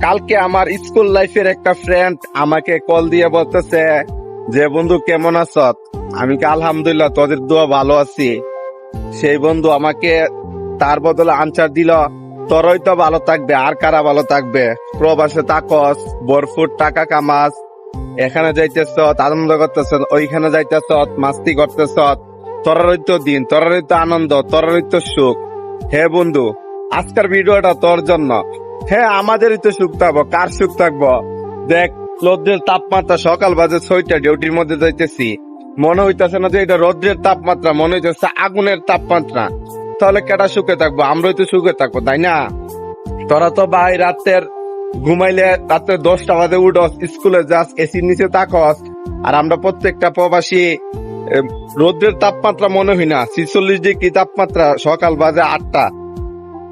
কালকে আমার স্কুল লাইফের একটা ফ্রেন্ড আমাকে কল দিয়ে বলতেছে যে বন্ধু কেমন আছ? আমি কি আলহামদুলিল্লাহ, তোদের দোয়া ভালো আছি। সেই বন্ধু আমাকে তার বদলে আনসার দিল, তোরই তো ভালো থাকবে, আর কারা ভালো থাকবে? প্রবাসে থাকস, ভরপুর টাকা কামাস, এখানে যাইতেছ আনন্দ করতেছ, ওইখানে যাইতেছ মাস্তি করতেছ, তোরারই তো দিন, তোরারই তো আনন্দ, তোরারই তো সুখ। হে বন্ধু, আজকের ভিডিওটা তোর জন্য। হ্যাঁ, আমাদেরই তো সুখ থাকবো, কার সুখ থাকবো? দেখ, রোদ্রের তাপমাত্রা সকাল বাজে 6টা, ডিউটির মধ্যে যাইতেছি, মনে হইতেছে না যে এটা রোদ্রের তাপমাত্রা, মনে হইতেছে আগুনের তাপমাত্রা। তাহলে কেটা সুখে থাকবো? আমরাই তো সুখে থাকবো, তাই না? তোরা তো ভাই রাতের ঘুমাইলে রাতে 10টা বাজে উঠস, স্কুলে যাস, এসির নিচে থাকস, আর আমরা প্রত্যেকটা প্রবাসী রোদ্রের তাপমাত্রা মনে হয় না। 46 ডিগ্রি তাপমাত্রা, সকাল বাজে 8টা,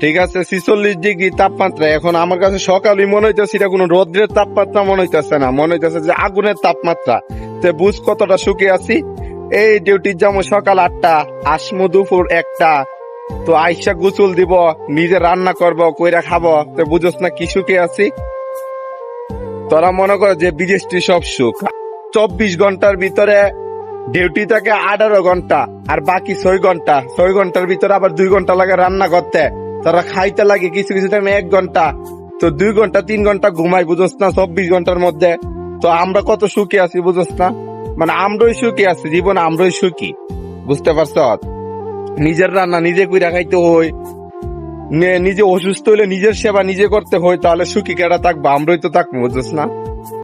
ঠিক আছে? 46 ডিগ্রি তাপমাত্রা। এখন আমার কাছে সকালই মনে হইতেছে এটা কোনো রোদ্রের তাপমাত্রা মনে হইতেছে না, মনে হইতেছে যে আগুনের তাপমাত্রা। তে বুঝ কতটা সুখে আছি। এই ডিউটির যেমন সকাল 8টা, আসমু দুপুর 1টা, তো আইসা গোসল দিব, নিজে রান্না করব, কইরা খাবো, তো বুঝোস না কি সুখে আছি। তোরা মনে কর যে বিদেশটি সব সুখ। 24 ঘন্টার ভিতরে ডিউটি থাকে 18 ঘন্টা, আর বাকি 6 ঘন্টা, 6 ঘন্টার ভিতরে আবার 2 ঘন্টা লাগে রান্না করতে, তারা খাইতে লাগে কিছু কিছু টাইমে 1 ঘন্টা, তো 2 ঘন্টা 3 ঘন্টা ঘুমাই, বুঝোস না? 24 ঘন্টার মধ্যে তো আমরা কত সুখী আছি, বুঝোস না? মানে আমরাই সুখী আছি, জীবনে আমরাই সুখী, বুঝতে পারছ? নিজের রান্না নিজে কইরা খাইতে হই, নিজে অসুস্থ হইলে নিজের সেবা নিজে করতে হয়, তাহলে সুখী কেডা থাকবো? আমরাই তো থাকবো, বুঝোস না?